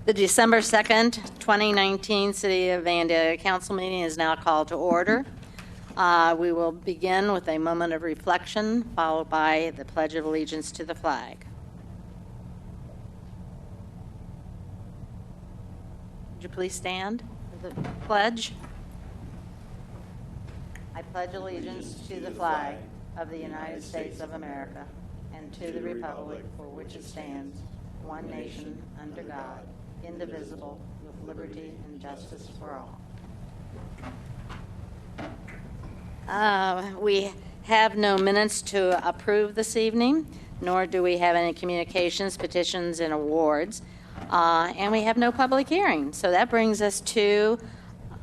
The December 2nd, 2019 City of Vandalia Council meeting is now called to order. We will begin with a moment of reflection, followed by the Pledge of Allegiance to the flag. Would you please stand for the pledge? I pledge allegiance to the flag of the United States of America and to the republic for which it stands, one nation, under God, indivisible, with liberty and justice for all. We have no minutes to approve this evening, nor do we have any communications, petitions, and awards, and we have no public hearing. So that brings us to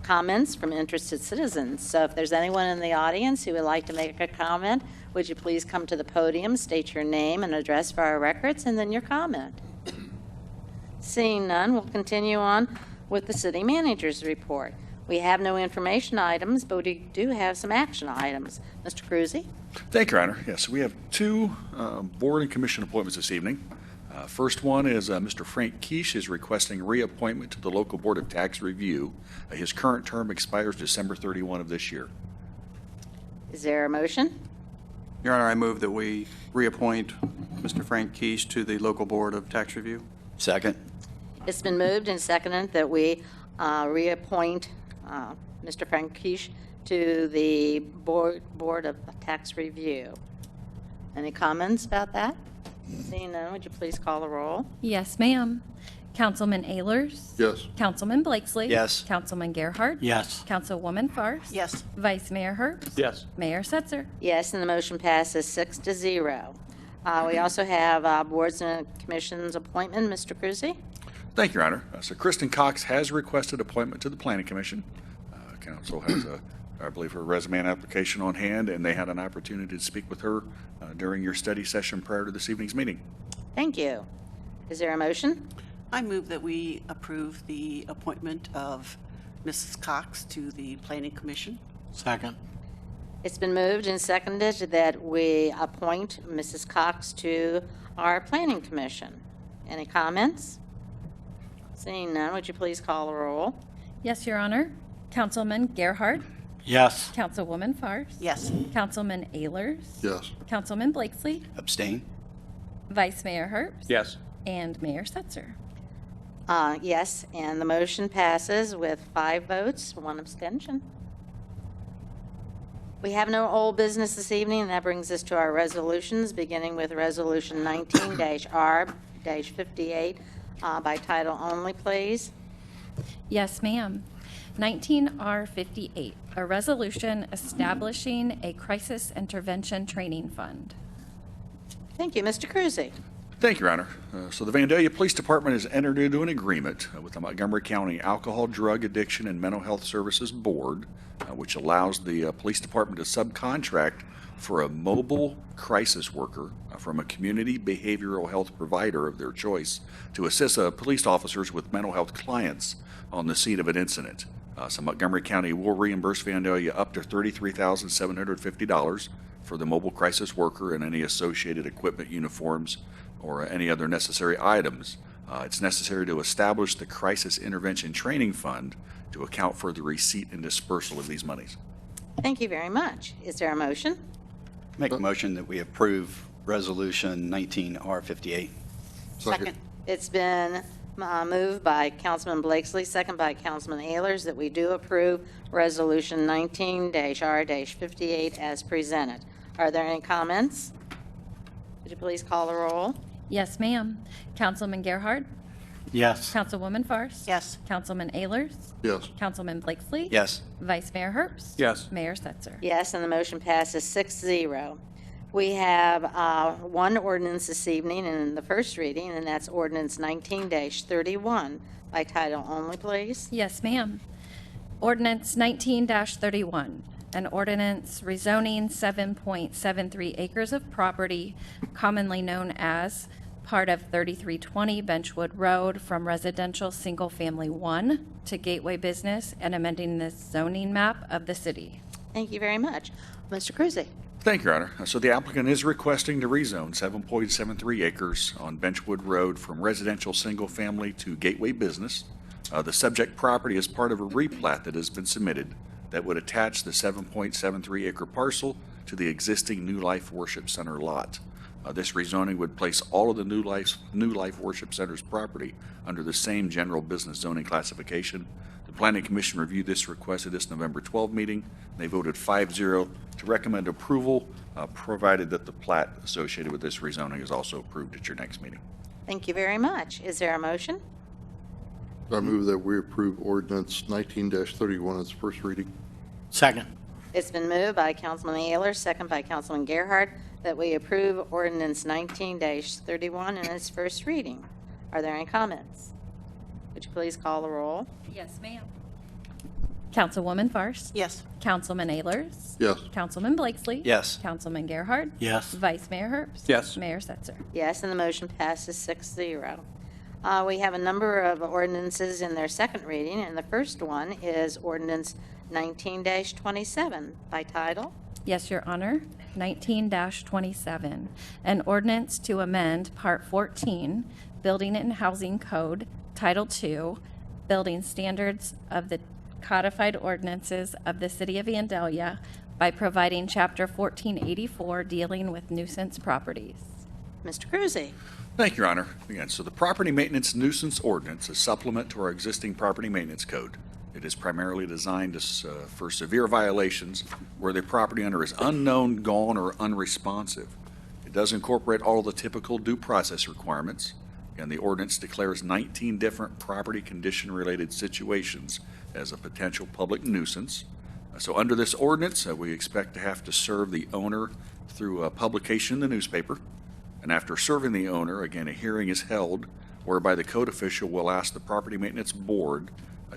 comments from interested citizens. So if there's anyone in the audience who would like to make a comment, would you please come to the podium, state your name and address for our records, and then your comment. Seeing none, we'll continue on with the city manager's report. We have no information items, but we do have some action items. Mr. Cruzy? Thank you, Your Honor. Yes, we have two board and commission appointments this evening. First one is Mr. Frank Keish is requesting reappointment to the local board of tax review. His current term expires December 31 of this year. Is there a motion? Your Honor, I move that we reappoint Mr. Frank Keish to the local board of tax review. Second. It's been moved and seconded that we reappoint Mr. Frank Keish to the board of tax review. Any comments about that? Seeing none, would you please call the roll? Yes, ma'am. Councilman Ehlers? Yes. Councilman Blakesley? Yes. Councilman Gerhardt? Yes. Councilwoman Farce? Yes. Vice Mayor Herbst? Yes. Mayor Setzer? Yes, and the motion passes 6-0. We also have boards and commissions appointment. Mr. Cruzy? Thank you, Your Honor. So Kristen Cox has requested appointment to the Planning Commission. Council has, I believe, her resume and application on hand, and they had an opportunity to speak with her during your study session prior to this evening's meeting. Thank you. Is there a motion? I move that we approve the appointment of Mrs. Cox to the Planning Commission. Second. It's been moved and seconded that we appoint Mrs. Cox to our Planning Commission. Any comments? Seeing none, would you please call the roll? Yes, Your Honor. Councilman Gerhardt? Yes. Councilwoman Farce? Yes. Councilman Ehlers? Yes. Councilman Blakesley? Abstain. Vice Mayor Herbst? Yes. And Mayor Setzer? Yes, and the motion passes with 5 votes, 1 abstention. We have no old business this evening, and that brings us to our resolutions, beginning with Resolution 19-R-58 by title only, please. Yes, ma'am. 19R58, a resolution establishing a crisis intervention training fund. Thank you. Mr. Cruzy? Thank you, Your Honor. So the Vandalia Police Department has entered into an agreement with the Montgomery County Alcohol, Drug Addiction, and Mental Health Services Board, which allows the police department to subcontract for a mobile crisis worker from a community behavioral health provider of their choice to assist police officers with mental health clients on the scene of an incident. So Montgomery County will reimburse Vandalia up to $33,750 for the mobile crisis worker and any associated equipment, uniforms, or any other necessary items. It's necessary to establish the Crisis Intervention Training Fund to account for the receipt and dispersal of these monies. Thank you very much. Is there a motion? Make a motion that we approve Resolution 19R58. Second. It's been moved by Councilman Blakesley, second by Councilman Ehlers, that we do approve Resolution 19-R-58 as presented. Are there any comments? Would you please call the roll? Yes, ma'am. Councilman Gerhardt? Yes. Councilwoman Farce? Yes. Councilman Ehlers? Yes. Councilman Blakesley? Yes. Vice Mayor Herbst? Yes. Mayor Setzer? Yes, and the motion passes 6-0. We have one ordinance this evening in the first reading, and that's ordinance 19-31 by title only, please. Yes, ma'am. Ordinance 19-31, an ordinance rezoning 7.73 acres of property commonly known as part of 3320 Benchwood Road from residential single-family 1 to gateway business and amending the zoning map of the city. Thank you very much. Mr. Cruzy? Thank you, Your Honor. So the applicant is requesting to rezone 7.73 acres on Benchwood Road from residential single-family to gateway business. The subject property is part of a replat that has been submitted that would attach the 7.73 acre parcel to the existing New Life Worship Center lot. This rezoning would place all of the New Life Worship Center's property under the same general business zoning classification. The Planning Commission reviewed this request at this November 12 meeting. They voted 5-0 to recommend approval, provided that the plat associated with this rezoning is also approved at your next meeting. Thank you very much. Is there a motion? I move that we approve ordinance 19-31 its first reading. Second. It's been moved by Councilman Ayler, second by Councilman Gerhardt, that we approve ordinance 19-31 in its first reading. Are there any comments? Would you please call the roll? Yes, ma'am. Councilwoman Fairst. Yes. Councilman Ayers. Yes. Councilman Blakesley. Yes. Councilman Gerhardt. Yes. Vice Mayor Herbst. Yes. Mayor Setzer. Yes, and the motion passes 6-0. We have a number of ordinances in their second reading, and the first one is ordinance 19-27 by title. Yes, Your Honor. 19-27, an ordinance to amend Part 14, Building and Housing Code, Title II, Building Standards of the Codified Ordinances of the City of Vandalia by providing Chapter 1484 dealing with nuisance properties. Mr. Cruzy. Thank you, Your Honor. Again, so the property maintenance nuisance ordinance is supplement to our existing property maintenance code. It is primarily designed for severe violations where the property owner is unknown, gone, or unresponsive. It does incorporate all the typical due process requirements. And the ordinance declares 19 different property condition-related situations as a potential public nuisance. So under this ordinance, we expect to have to serve the owner through a publication in the newspaper. And after serving the owner, again, a hearing is held whereby the code official will ask the Property Maintenance Board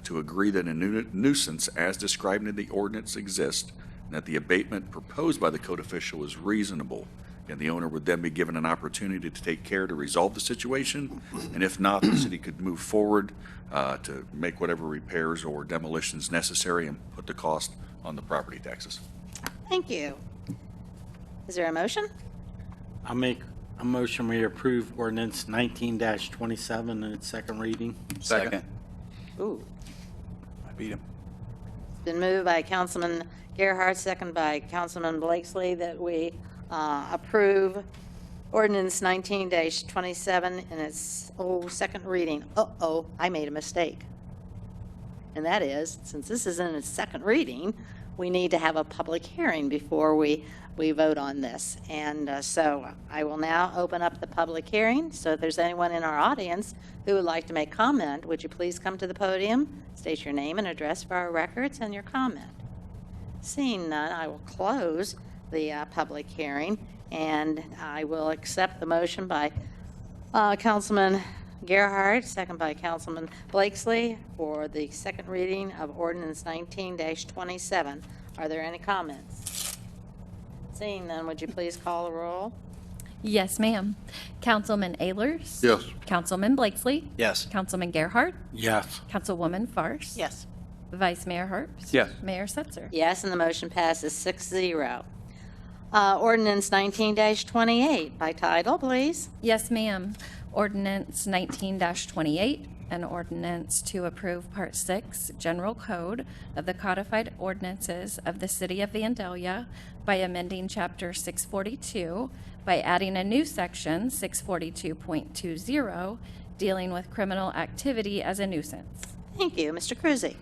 to agree that a nuisance as described in the ordinance exists and that the abatement proposed by the code official is reasonable. And the owner would then be given an opportunity to take care to resolve the situation. And if not, the city could move forward to make whatever repairs or demolitions necessary and put the cost on the property taxes. Thank you. Is there a motion? I'll make a motion we approve ordinance 19-27 in its second reading. Second. Ooh. I beat him. It's been moved by Councilman Gerhardt, second by Councilman Blakesley, that we approve ordinance 19-27 in its second reading. Uh-oh, I made a mistake. And that is, since this is in its second reading, we need to have a public hearing before we vote on this. And so I will now open up the public hearing. So if there's anyone in our audience who would like to make comment, would you please come to the podium, state your name and address for our records and your comment. Seeing none, I will close the public hearing, and I will accept the motion by Councilman Gerhardt, second by Councilman Blakesley, for the second reading of ordinance 19-27. Are there any comments? Seeing none, would you please call the roll? Yes, ma'am. Councilman Ayers. Yes. Councilman Blakesley. Yes. Councilman Gerhardt. Yes. Councilwoman Fairst. Yes. Vice Mayor Herbst. Yes. Mayor Setzer. Yes, and the motion passes 6-0. Ordinance 19-28 by title, please. Yes, ma'am. Ordinance 19-28, an ordinance to approve Part 6, General Code of the Codified Ordinances of the City of Vandalia by amending Chapter 642 by adding a new section, 642.20, dealing with criminal activity as a nuisance. Thank you. Mr. Cruzy.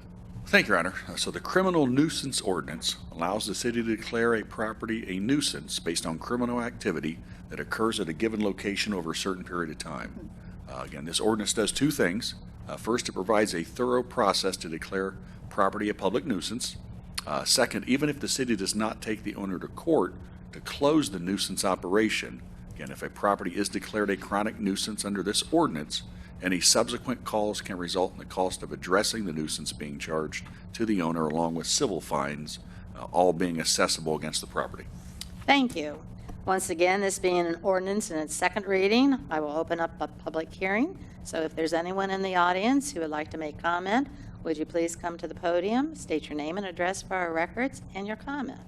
Thank you, Your Honor. So the criminal nuisance ordinance allows the city to declare a property a nuisance based on criminal activity that occurs at a given location over a certain period of time. Again, this ordinance does two things. First, it provides a thorough process to declare property a public nuisance. Second, even if the city does not take the owner to court to close the nuisance operation, again, if a property is declared a chronic nuisance under this ordinance, any subsequent calls can result in the cost of addressing the nuisance being charged to the owner, along with civil fines, all being assessable against the property. Thank you. Once again, this being an ordinance in its second reading, I will open up a public hearing. So if there's anyone in the audience who would like to make comment, would you please come to the podium, state your name and address for our records, and your comment.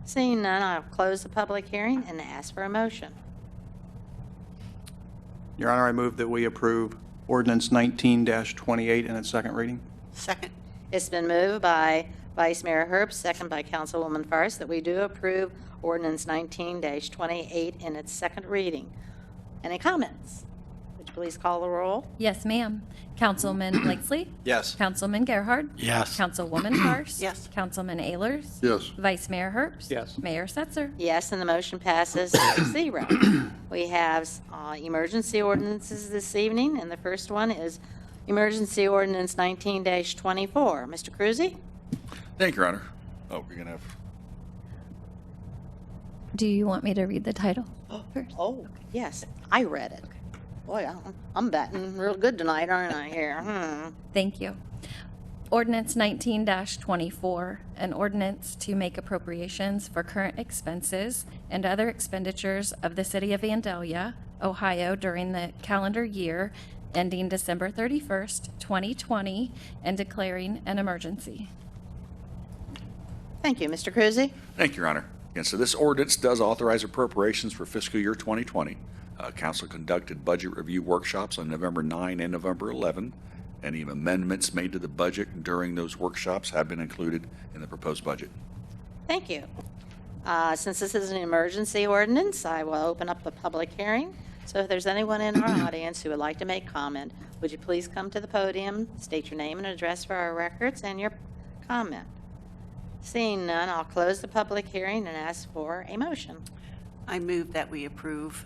Seeing none, I'll close the public hearing and ask for a motion. Your Honor, I move that we approve ordinance 19-28 in its second reading. Second. It's been moved by Vice Mayor Herbst, second by Councilwoman Forrest, that we do approve ordinance 19-28 in its second reading. Any comments? Would you please call the roll? Yes, ma'am. Councilman Blakesley? Yes. Councilman Gerhard? Yes. Councilwoman Fairst? Yes. Councilman Ayers? Yes. Vice Mayor Herbst? Yes. Mayor Setzer? Yes, and the motion passes 6-0. We have emergency ordinances this evening, and the first one is emergency ordinance 19-24. Mr. Cruzy? Thank you, Your Honor. Oh, we're going to have, Do you want me to read the title first? Oh, yes, I read it. Boy, I'm batting real good tonight, aren't I, here? Thank you. Ordinance 19-24, an ordinance to make appropriations for current expenses and other expenditures of the City of Vandalia, Ohio during the calendar year ending December 31st, 2020, and declaring an emergency. Thank you, Mr. Cruzy. Thank you, Your Honor. And so this ordinance does authorize appropriations for fiscal year 2020. Council conducted budget review workshops on November 9 and November 11. Any amendments made to the budget during those workshops have been included in the proposed budget. Thank you. Since this is an emergency ordinance, I will open up the public hearing. So if there's anyone in our audience who would like to make comment, would you please come to the podium, state your name and address for our records, and your comment. Seeing none, I'll close the public hearing and ask for a motion. I move that we approve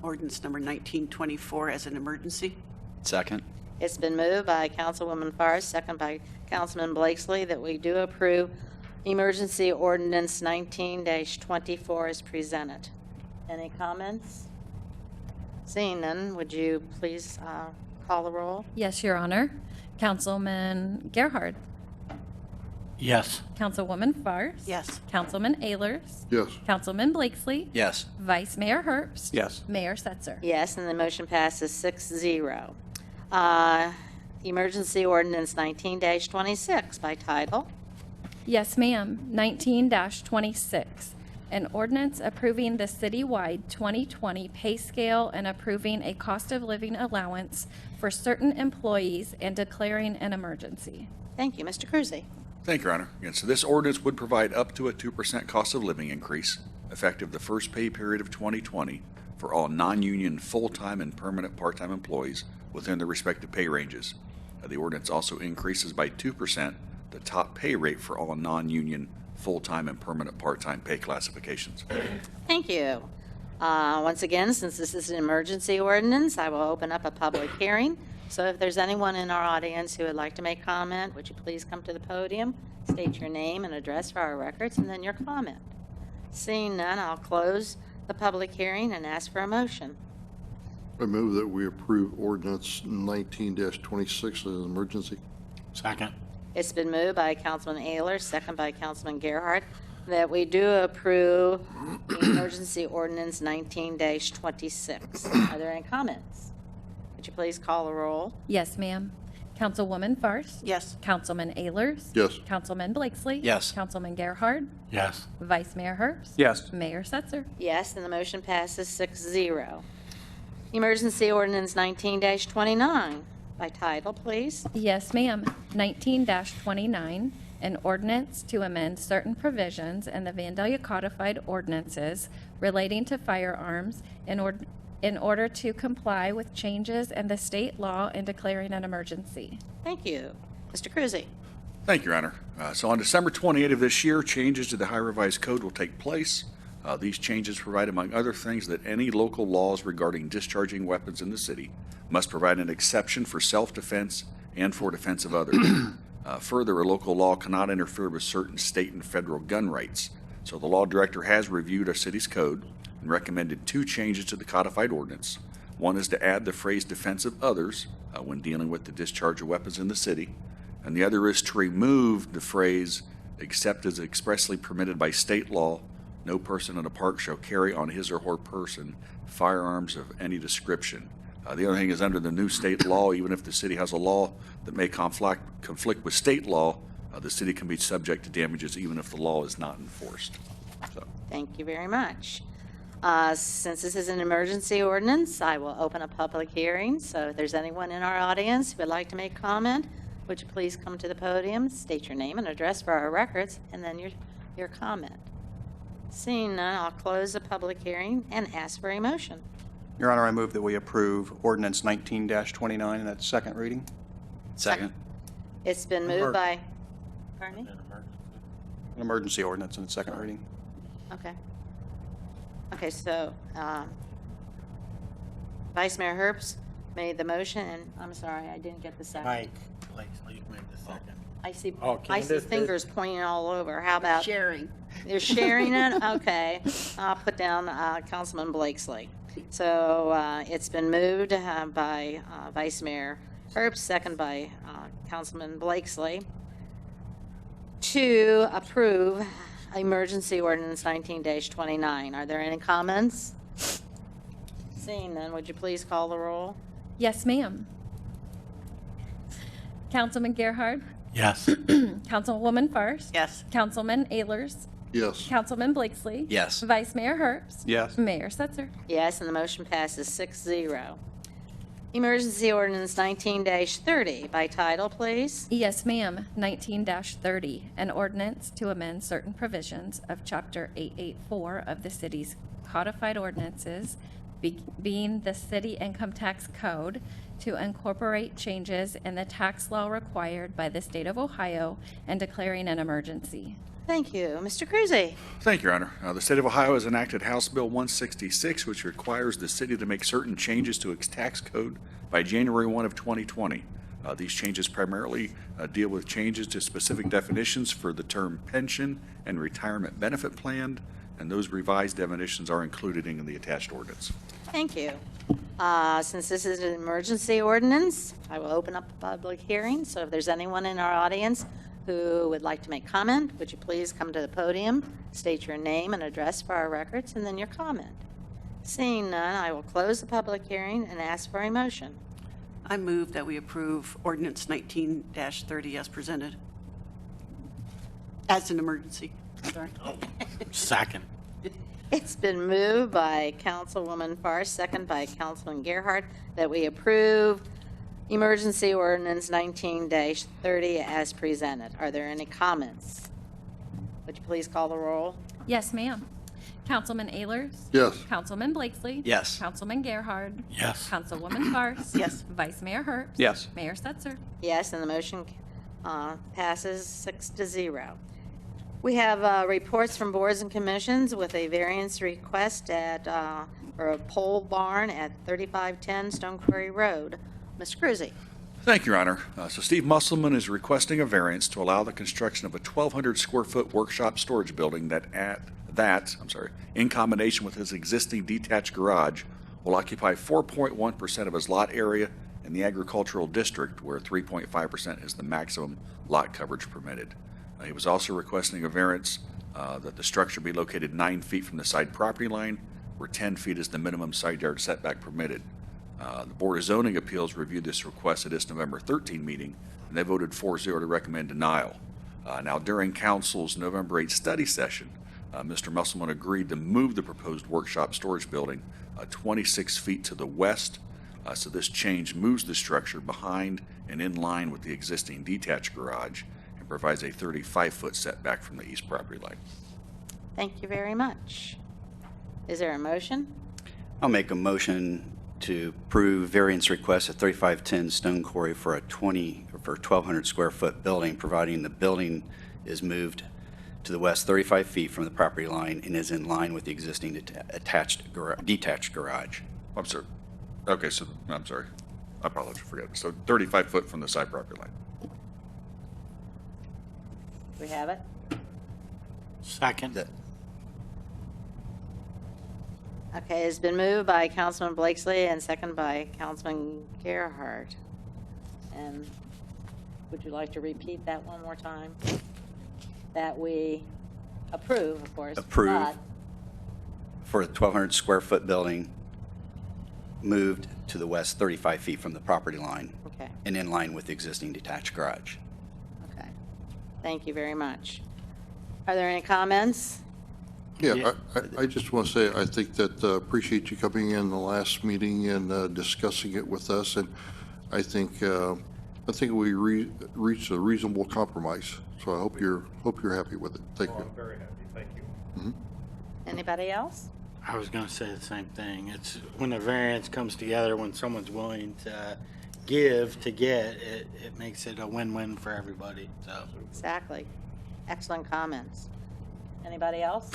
ordinance number 1924 as an emergency. Second. It's been moved by Councilwoman Forrest, second by Councilman Blakesley, that we do approve emergency ordinance 19-24 as presented. Any comments? Seeing none, would you please call the roll? Yes, Your Honor. Councilman Gerhard? Yes. Councilwoman Fairst? Yes. Councilman Ayers? Yes. Councilman Blakesley? Yes. Vice Mayor Herbst? Yes. Mayor Setzer? Yes, and the motion passes 6-0. Emergency ordinance 19-26 by title. Yes, ma'am. 19-26, an ordinance approving the citywide 2020 pay scale and approving a cost of living allowance for certain employees and declaring an emergency. Thank you, Mr. Cruzy. Thank you, Your Honor. And so this ordinance would provide up to a 2% cost of living increase effective the first pay period of 2020 for all non-union full-time and permanent part-time employees within their respective pay ranges. The ordinance also increases by 2% the top pay rate for all non-union full-time and permanent part-time pay classifications. Thank you. Once again, since this is an emergency ordinance, I will open up a public hearing. So if there's anyone in our audience who would like to make comment, would you please come to the podium, state your name and address for our records, and then your comment. Seeing none, I'll close the public hearing and ask for a motion. I move that we approve ordinance 19-26 as an emergency. Second. It's been moved by Councilman Ayler, second by Councilman Gerhard, that we do approve the emergency ordinance 19-26. Are there any comments? Would you please call the roll? Yes, ma'am. Councilwoman Fairst? Yes. Councilman Ayers? Yes. Councilman Blakesley? Yes. Councilman Gerhard? Yes. Vice Mayor Herbst? Yes. Mayor Setzer? Yes, and the motion passes 6-0. Emergency ordinance 19-29 by title, please. Yes, ma'am. 19-29, an ordinance to amend certain provisions in the Vandalia Codified Ordinances relating to firearms in order to comply with changes in the state law and declaring an emergency. Thank you. Mr. Cruzy. Thank you, Your Honor. So on December 28 of this year, changes to the High Revised Code will take place. These changes provide, among other things, that any local laws regarding discharging weapons in the city must provide an exception for self-defense and for defense of others. Further, a local law cannot interfere with certain state and federal gun rights. So the law director has reviewed our city's code and recommended 2 changes to the codified ordinance. One is to add the phrase defense of others when dealing with the discharge of weapons in the city, and the other is to remove the phrase except as expressly permitted by state law, no person in a park shall carry on his or her person firearms of any description. The other thing is, under the new state law, even if the city has a law that may conflict with state law, the city can be subject to damages even if the law is not enforced. So, Thank you very much. Since this is an emergency ordinance, I will open a public hearing. So if there's anyone in our audience who would like to make comment, would you please come to the podium, state your name and address for our records, and then your comment. Seeing none, I'll close the public hearing and ask for a motion. Your Honor, I move that we approve ordinance 19-29 in its second reading. Second. It's been moved by, pardon me? An emergency ordinance in its second reading. Okay. Okay, so Vice Mayor Herbst made the motion, and I'm sorry, I didn't get the second. Mike Blakeslee made the second. I see, Oh, I see Candace did? fingers pointing all over. How about? Sharing. You're sharing it? Okay. I'll put down Councilman Blakesley. So it's been moved by Vice Mayor Herbst, second by Councilman Blakesley, to approve emergency ordinance 19-29. Are there any comments? Seeing none, would you please call the roll? Yes, ma'am. Councilman Gerhard, Yes. Councilwoman Farce. Yes. Councilman Ayers, Yes. Councilman Blakesley. Yes. Vice Mayor Herbst. Yes. Mayor Setzer. Yes, and the motion passes 6-0. Emergency ordinance 19-30 by title, please. Yes, ma'am. 19-30, an ordinance to amend certain provisions of Chapter 884 of the city's codified ordinances, being the city income tax code, to incorporate changes in the tax law required by the state of Ohio and declaring an emergency. Thank you. Mr. Cruzy. Thank you, Your Honor. The State of Ohio has enacted House Bill 166, which requires the city to make certain changes to its tax code by January 1 of 2020. These changes primarily deal with changes to specific definitions for the term pension and retirement benefit plan, and those revised definitions are included in the attached ordinance. Thank you. Since this is an emergency ordinance, I will open up a public hearing. So if there's anyone in our audience who would like to make comment, would you please come to the podium, state your name and address for our records, and then your comment. Seeing none, I will close the public hearing and ask for a motion. I move that we approve ordinance 19-30 as presented. As an emergency. Sorry. Second. It's been moved by Councilwoman Farr, second by Councilman Gerhard, that we approve emergency ordinance 19-30 as presented. Are there any comments? Would you please call the roll? Yes, ma'am. Councilman Ayers. Yes. Councilman Blakesley. Yes. Councilman Gerhard. Yes. Councilwoman Farce. Yes. Vice Mayor Herbst. Yes. Mayor Setzer. Yes, and the motion passes 6-0. We have reports from boards and commissions with a variance request for a pole barn at 3510 Stone Quarry Road. Mr. Cruzy. Thank you, Your Honor. So Steve Musselman is requesting a variance to allow the construction of a 1,200 square foot workshop storage building that, in combination with his existing detached garage, will occupy 4.1% of his lot area in the agricultural district, where 3.5% is the maximum lot coverage permitted. He was also requesting a variance that the structure be located 9 feet from the side property line, where 10 feet is the minimum side yard setback permitted. The Board of Zoning Appeals reviewed this request at its November 13 meeting, and they voted 4-0 to recommend denial. Now, during Council's November 8 study session, Mr. Musselman agreed to move the proposed workshop storage building 26 feet to the west. So this change moves the structure behind and in line with the existing detached garage and provides a 35-foot setback from the east property line. Thank you very much. Is there a motion? I'll make a motion to approve variance request at 3510 Stone Quarry for a 1,200 square foot building, providing the building is moved to the west 35 feet from the property line and is in line with the existing detached garage. I'm sorry. Okay, so I'm sorry. I apologize for forgetting. So 35 foot from the side property line. We have it? Second. Okay, it's been moved by Councilman Blakesley and second by Councilman Gerhardt. And would you like to repeat that one more time? That we approve, of course. Approve. but- For a 1,200 square foot building, moved to the west 35 feet from the property line Okay, and in line with the existing detached garage. okay. Thank you very much. Are there any comments? Yeah, I just want to say, I think that, appreciate you coming in the last meeting and discussing it with us, and I think we reached a reasonable compromise, so I hope you're happy with it. Thank you. I'm very happy, thank you. Anybody else? I was going to say the same thing. It's when a variance comes together, when someone's willing to give to get, it makes it a win-win for everybody, so. Exactly. Excellent comments. Anybody else?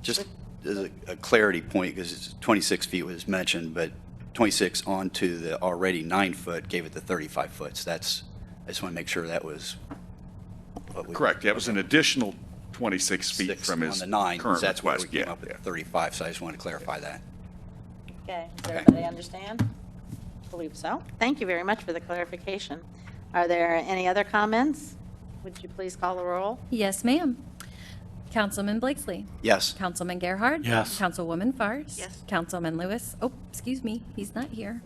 Just as a clarity point, because it's 26 feet was mentioned, but 26 onto the already 9-foot gave it the 35 foot. So that's, I just want to make sure that was what we. Correct. That was an additional 26 feet 6 from his on the 9, current that's where we request. came Yeah, up with yeah. the 35, so I just want to clarify that. Okay, does Okay. everybody understand? Believe so. Thank you very much for the clarification. Are there any other comments? Would you please call the roll? Yes, ma'am. Councilman Blakesley. Yes. Councilman Gerhard. Yes. Councilwoman Fars. Yes. Councilman Lewis. Oh, excuse me, he's not here.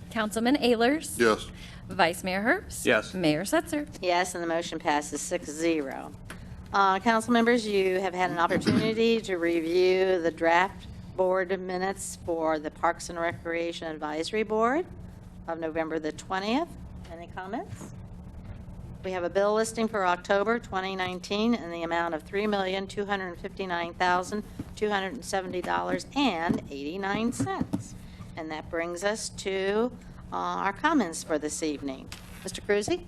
Councilman Ayers. Yes. Vice Mayor Herbst. Yes. Mayor Setzer. Yes, and the motion passes 6-0. Council members, you have had an opportunity to review the draft board minutes for the Parks and Recreation Advisory Board of November the 20th. Any comments? We have a bill listing for October 2019 in the amount of $3,259,270.89. And that brings us to our comments for this evening. Mr. Cruzy?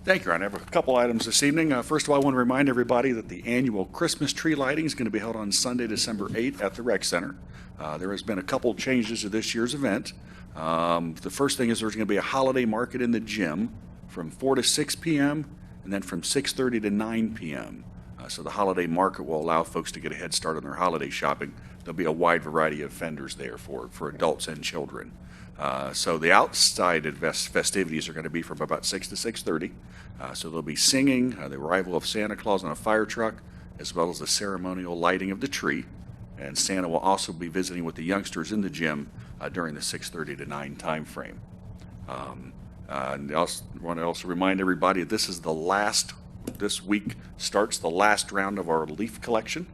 Thank you, Ron. I have a couple items this evening. First of all, I want to remind everybody that the annual Christmas tree lighting is going to be held on Sunday, December 8th at the Rec Center. There has been a couple changes to this year's event. The first thing is there's going to be a holiday market in the gym from 4 to 6 p.m. and then from 6:30 to 9 p.m. So the holiday market will allow folks to get a head start on their holiday shopping. There'll be a wide variety of vendors there for adults and children. So the outside festivities are going to be from about 6 to 6:30. So there'll be singing, the arrival of Santa Claus on a fire truck, as well as the ceremonial lighting of the tree. And Santa will also be visiting with the youngsters in the gym during the 6:30 to 9 time frame. And I want to also remind everybody this week starts the last round of our leaf collection.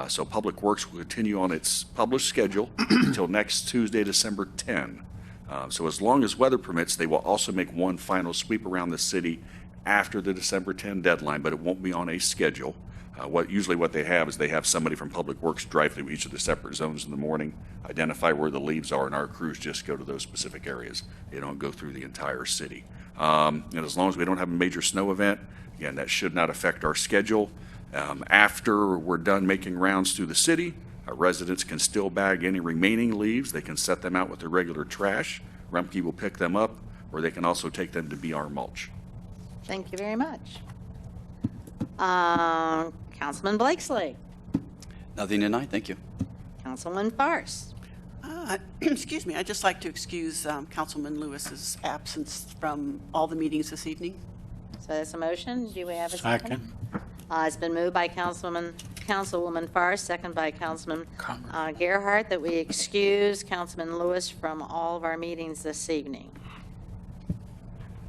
So Public Works will continue on its published schedule until next Tuesday, December 10. So as long as weather permits, they will also make one final sweep around the city after the December 10 deadline, but it won't be on a schedule. Usually what they have is they have somebody from Public Works drive through each of the separate zones in the morning, identify where the leaves are, and our crews just go to those specific areas. They don't go through the entire city. And as long as we don't have a major snow event, again, that should not affect our schedule. After we're done making rounds through the city, residents can still bag any remaining leaves. They can set them out with their regular trash. Rumpke will pick them up, or they can also take them to be our mulch. Thank you very much. Councilman Blakesley. Nothing tonight, thank you. Councilman Fars. Excuse me, I'd just like to excuse Councilman Lewis's absence from all the meetings this evening. So that's a motion. Do we have a second? Second. It's been moved by Councilwoman Fars, second by Councilman Gerhart, that we excuse Councilman Lewis from all of our meetings this evening.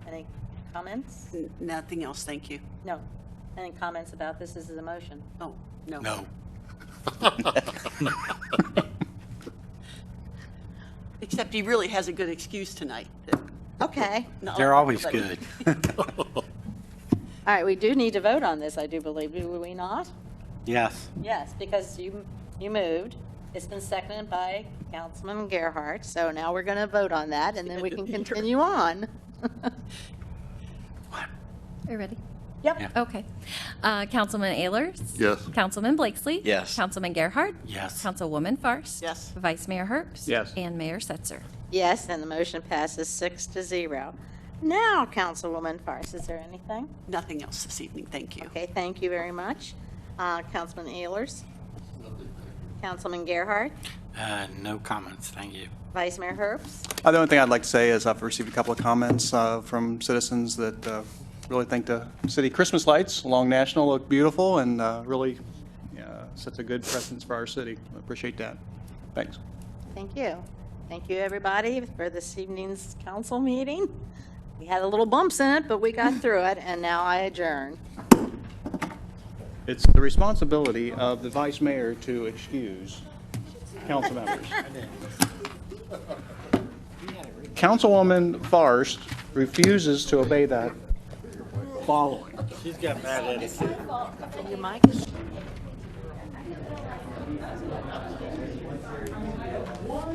Any comments? Nothing else, thank you. No. Any comments about this as a motion? Oh, no. No. Except he really has a good excuse tonight. Okay. Not They're like always everybody. good. All right, we do need to vote on this, I do believe. Do we not? Yes. Yes, because you moved. It's been seconded by Councilman Gerhart, so now we're going to vote on that, and then we can continue on. Are you ready? Yep. Yeah. Okay. Councilman Ayers. Yes. Councilman Blakesley. Yes. Councilman Gerhard. Yes. Councilwoman Fars. Yes. Vice Mayor Herbst. Yes. And Mayor Setzer. Yes, and the motion passes 6-0. Now, Councilwoman Fars, is there anything? Nothing else this evening, thank you. Okay, thank you very much. Councilman Ayers? Councilman Gerhart? No comments, thank you. Vice Mayor Herbst? The only thing I'd like to say is I've received a couple of comments from citizens that really think the city Christmas lights along National look beautiful and really sets a good precedence for our city. I appreciate that. Thanks. Thank you. Thank you, everybody, for this evening's council meeting. We had a little bumps in it, but we got through it, and now I adjourn. It's the responsibility of the vice mayor to excuse council members. Councilwoman Forrest refuses to obey that following. She's got bad attitude. Your mic is... Well,